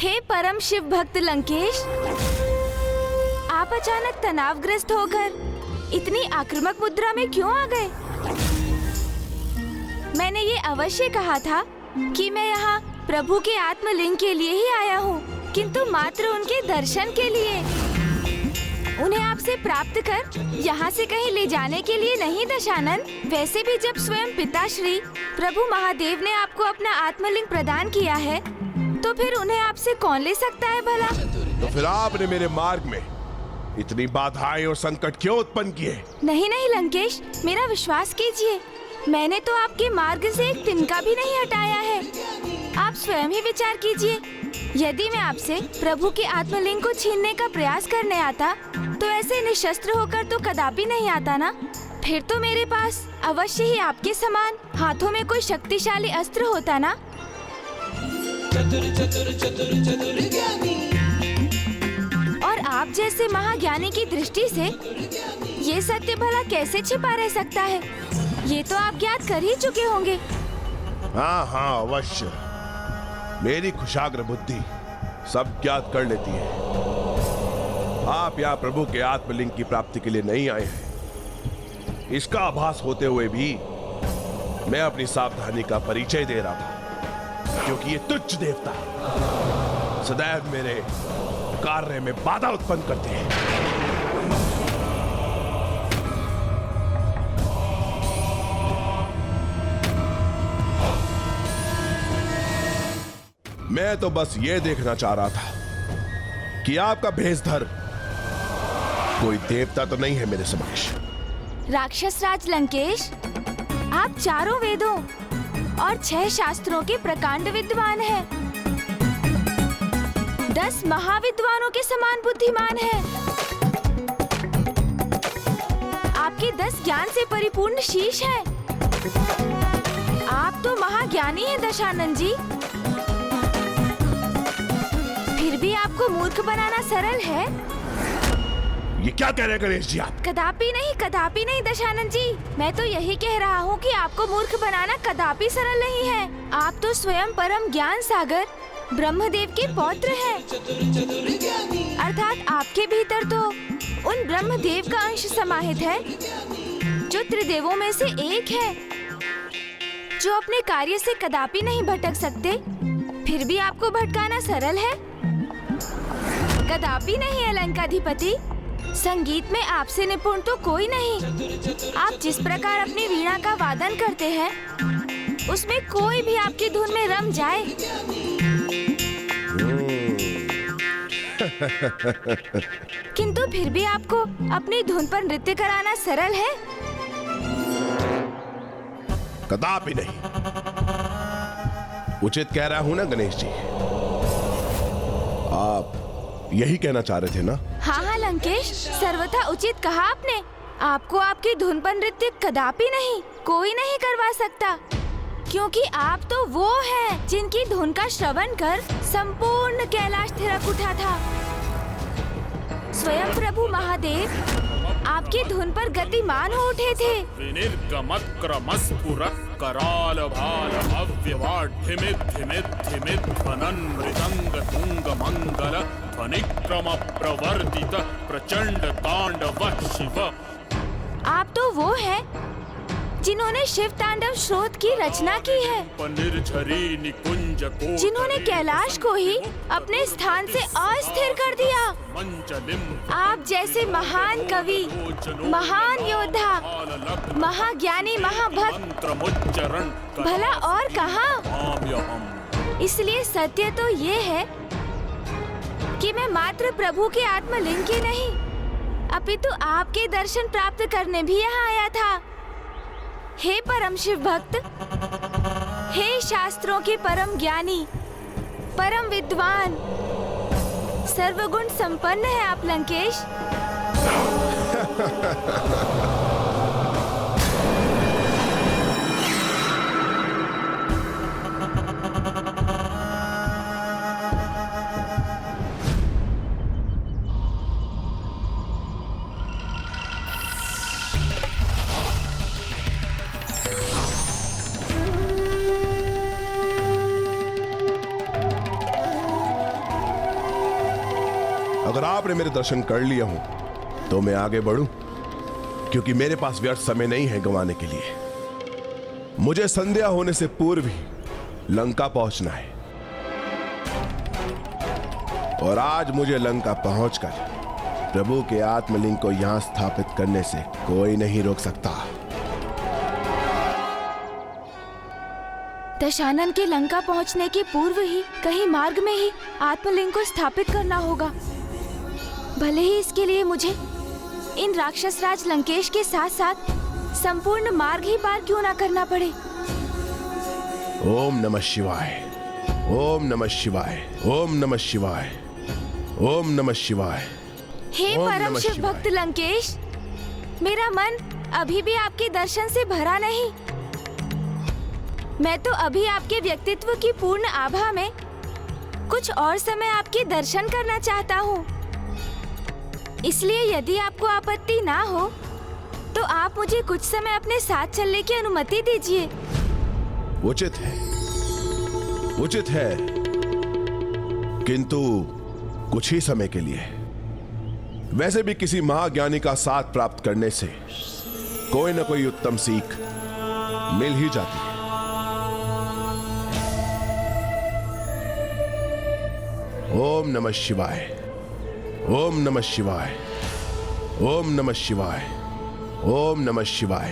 हे परम शिव भक्त लंकेश, आप अचानक तनावग्रस्त होकर इतनी आक्रामक मुद्रा में क्यों आ गए? मैंने ये अवश्य कहा था कि मैं यहाँ प्रभु के आत्मलिंग के लिए ही आया हूँ, किंतु मात्र उनके दर्शन के लिए। उन्हें आपसे प्राप्त कर यहाँ से कहीं ले जाने के लिए नहीं दशानन। वैसे भी जब स्वयं पिताश्री प्रभु महादेव ने आपको अपना आत्मलिंग प्रदान किया है, तो फिर उन्हें आपसे कौन ले सकता है भला? तो फिर आपने मेरे मार्ग में इतनी बाधाएं और संकट क्यों उत्पन्न किए? नहीं नहीं लंकेश, मेरा विश्वास कीजिए, मैंने तो आपके मार्ग से एक तिनका भी नहीं हटाया है। आप स्वयं ही विचार कीजिए, यदि मैं आपसे प्रभु के आत्मलिंग को छीनने का प्रयास करने आता, तो ऐसे निशस्त्र होकर तो कदापि नहीं आता ना। फिर तो मेरे पास अवश्य ही आपके समान हाथों में कोई शक्तिशाली अस्त्र होता ना। चतुर चतुर चतुर चतुर ज्ञानी। और आप जैसे महाज्ञानी की दृष्टि से ये सत्य भला कैसे छिपा रह सकता है? ये तो आप ज्ञात कर ही चुके होंगे। हाँ हाँ अवश्य, मेरी कुशाग्र बुद्धि सब ज्ञात कर लेती है। आप यहाँ प्रभु के आत्मलिंग की प्राप्ति के लिए नहीं आए हैं, इसका आभास होते हुए भी मैं अपनी सावधानी का परिचय दे रहा था, क्योंकि ये तुच्छ देवता सदैव मेरे कार्य में बाधा उत्पन्न करते हैं। मैं तो बस ये देखना चाह रहा था कि आपका भेषधर कोई देवता तो नहीं है मेरे समक्ष। राक्षस राज लंकेश, आप चारों वेदों और 6 शास्त्रों के प्रकांड विद्वान हैं। 10 महाविद्वानों के समान बुद्धिमान हैं। आपके 10 ज्ञान से परिपूर्ण शीश है। आप तो महाज्ञानी हैं दशानन जी। फिर भी आपको मूर्ख बनाना सरल है। ये क्या कह रहे हैं गणेश जी आप? कदापि नहीं दशानन जी, मैं तो यही कह रहा हूँ कि आपको मूर्ख बनाना कदापि सरल नहीं है। आप तो स्वयं परम ज्ञान सागर ब्रह्मदेव के पौत्र हैं। अर्थात आपके भीतर तो उन ब्रह्मदेव का अंश समाहित है, जो त्रिदेवों में से एक है, जो अपने कार्य से कदापि नहीं भटक सकते। फिर भी आपको भटकाना सरल है? कदापि नहीं अलंकाधिपति। संगीत में आपसे निपुण तो कोई नहीं। आप जिस प्रकार अपनी वीणा का वादन करते हैं, उसमें कोई भी आपकी धुन में रम जाए। किंतु फिर भी आपको अपनी धुन पर नृत्य कराना सरल है? कदापि नहीं। उचित कह रहा हूं ना गणेश जी? आप यही कहना चाह रहे थे ना? हाँ लंकेश, सर्वथा उचित कहा आपने। आपको आपकी धुन पर नृत्य कदापि नहीं, कोई नहीं करवा सकता, क्योंकि आप तो वो हैं जिनकी धुन का श्रवण कर संपूर्ण कैलाश थिरक उठा था। स्वयं प्रभु महादेव आपकी धुन पर गतिमान हो उठे थे। कराल भाल भव्यवाढ्यमित धिमित धिमित ध्वनन मृदंग तुंग मंगल ध्वनिक्रम प्रवर्तित प्रचंड तांडव शिव। आप तो वो हैं जिन्होंने शिव तांडव स्रोत की रचना की है, जिन्होंने कैलाश को ही अपने स्थान से अस्थिर कर दिया। आप जैसे महान कवि, महान योद्धा, महाज्ञानी, महाभक्त भला और कहाँ? इसलिए सत्य तो ये है कि मैं मात्र प्रभु के आत्मलिंग के नहीं, अपितु आपके दर्शन प्राप्त करने भी यहाँ आया था। हे परम शिव भक्त, हे शास्त्रों के परम ज्ञानी, परम विद्वान, सर्वगुण संपन्न है आप लंकेश। अगर आपने मेरे दर्शन कर लिए हों तो मैं आगे बढ़ूं, क्योंकि मेरे पास व्यर्थ समय नहीं है गंवाने के लिए। मुझे संध्या होने से पूर्व ही लंका पहुंचना है, और आज मुझे लंका पहुंचकर प्रभु के आत्मलिंग को यहां स्थापित करने से कोई नहीं रोक सकता। दशानन के लंका पहुंचने के पूर्व ही कहीं मार्ग में ही आत्मलिंग को स्थापित करना होगा। भले ही इसके लिए मुझे इन राक्षस राज लंकेश के साथ साथ संपूर्ण मार्ग ही पार क्यों ना करना पड़े। ओम नमः शिवाय, ओम नमः शिवाय, ओम नमः शिवाय, ओम नमः शिवाय। हे ओम परम नमः शिव शिवाय। भक्त लंकेश, मेरा मन अभी भी आपके दर्शन से भरा नहीं। मैं तो अभी आपके व्यक्तित्व की पूर्ण आभा में कुछ और समय आपके दर्शन करना चाहता हूँ। इसलिए यदि आपको आपत्ति ना हो तो आप मुझे कुछ समय अपने साथ चलने की अनुमति दीजिए। उचित है, उचित है, किंतु कुछ ही समय के लिए। वैसे भी किसी महाज्ञानी का साथ प्राप्त करने से कोई न कोई उत्तम सीख मिल ही जाती है। ओम नमः शिवाय, ओम नमः शिवाय, ओम नमः शिवाय, ओम नमः शिवाय।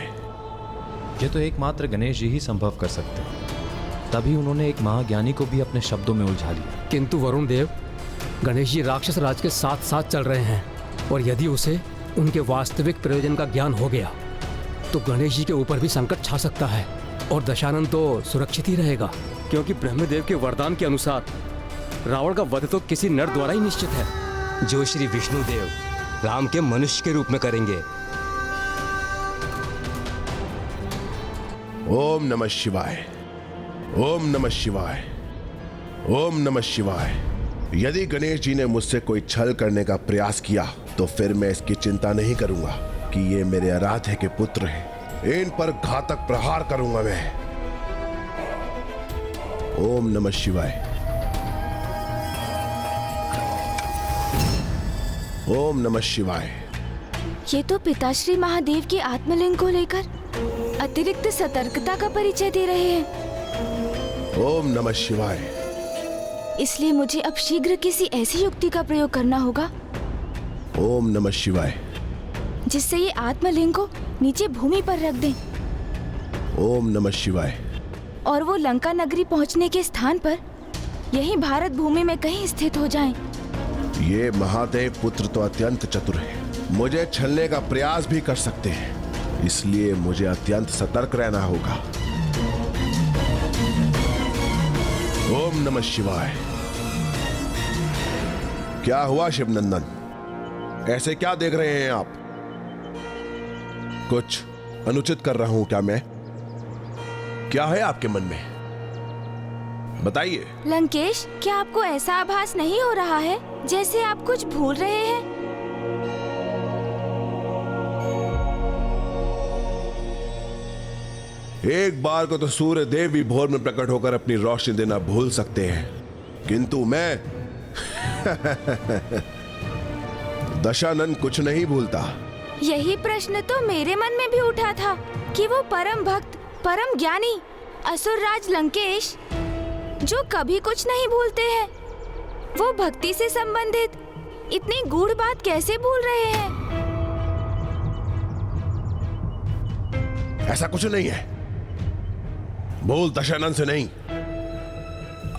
ये तो एकमात्र गणेश जी ही संभव कर सकते हैं। तभी उन्होंने एक महाज्ञानी को भी अपने शब्दों में उलझा लिया। किंतु वरुण देव, गणेश जी राक्षस राज के साथ साथ चल रहे हैं, और यदि उसे उनके वास्तविक प्रयोजन का ज्ञान हो गया तो गणेश जी के ऊपर भी संकट छा सकता है, और दशानन तो सुरक्षित ही रहेगा, क्योंकि ब्रह्मदेव के वरदान के अनुसार रावण का वध तो किसी नर द्वारा ही निश्चित है, जो श्री विष्णुदेव राम के मनुष्य के रूप में करेंगे। ओम नमः शिवाय, ओम नमः शिवाय, ओम नमः शिवाय। यदि गणेश जी ने मुझसे कोई छल करने का प्रयास किया तो फिर मैं इसकी चिंता नहीं करूंगा कि ये मेरे आराध्य के पुत्र हैं। इन पर घातक प्रहार करूंगा मैं। ओम नमः शिवाय, ओम नमः शिवाय। ये तो पिताश्री महादेव के आत्मलिंग को लेकर अतिरिक्त सतर्कता का परिचय दे रहे हैं। ओम नमः शिवाय। इसलिए मुझे अब शीघ्र किसी ऐसी युक्ति का प्रयोग करना होगा ओम नमः शिवाय, जिससे ये आत्मलिंग को नीचे भूमि पर रख दें ओम नमः शिवाय। और वो लंका नगरी पहुंचने के स्थान पर यही भारत भूमि में कहीं स्थित हो जाएं। ये महादेव पुत्र तो अत्यंत चतुर है, मुझे छलने का प्रयास भी कर सकते हैं, इसलिए मुझे अत्यंत सतर्क रहना होगा। ओम नमः शिवाय। क्या हुआ शिवनंदन, ऐसे क्या देख रहे हैं आप? कुछ अनुचित कर रहा हूं क्या मैं? क्या है आपके मन में, बताइए। लंकेश, क्या आपको ऐसा आभास नहीं हो रहा है जैसे आप कुछ भूल रहे हैं? एक बार को तो सूर्य देव भी भोर में प्रकट होकर अपनी रोशनी देना भूल सकते हैं, किंतु मैं दशानन कुछ नहीं भूलता। यही प्रश्न तो मेरे मन में भी उठा था कि वो परम भक्त, परम ज्ञानी असुरराज लंकेश, जो कभी कुछ नहीं भूलते हैं, वो भक्ति से संबंधित इतनी गूढ़ बात कैसे भूल रहे हैं? ऐसा कुछ नहीं है, भूल दशानन से नहीं,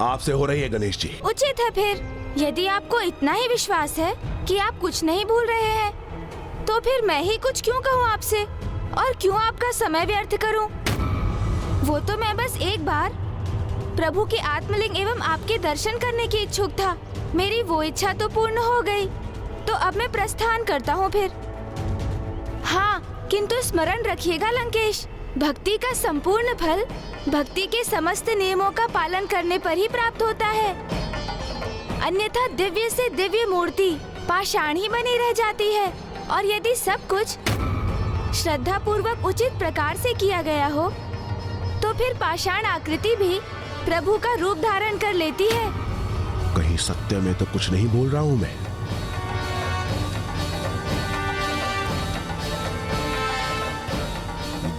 आपसे हो रही है गणेश जी। उचित है फिर, यदि आपको इतना ही विश्वास है कि आप कुछ नहीं भूल रहे हैं, तो फिर मैं ही कुछ क्यों कहूँ आपसे, और क्यों आपका समय व्यर्थ करूं? वो तो मैं बस एक बार प्रभु के आत्मलिंग एवं आपके दर्शन करने की इच्छुक था। मेरी वो इच्छा तो पूर्ण हो गई, तो अब मैं प्रस्थान करता हूँ फिर। हाँ, किंतु स्मरण रखिएगा लंकेश, भक्ति का संपूर्ण फल भक्ति के समस्त नियमों का पालन करने पर ही प्राप्त होता है, अन्यथा दिव्य से दिव्य मूर्ति पाषाण ही बनी रह जाती है। और यदि सब कुछ श्रद्धा पूर्वक उचित प्रकार से किया गया हो, तो फिर पाषाण आकृति भी प्रभु का रूप धारण कर लेती है। कहीं सत्य में तो कुछ नहीं बोल रहा हूं मैं?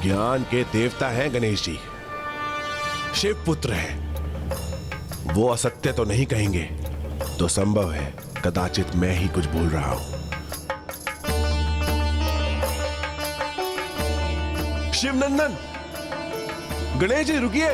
ज्ञान के देवता हैं गणेश जी, शिव पुत्र हैं। वो असत्य तो नहीं कहेंगे तो संभव है कदाचित मैं ही कुछ बोल रहा हूं। शिवनंदन, गणेश जी रुकिए।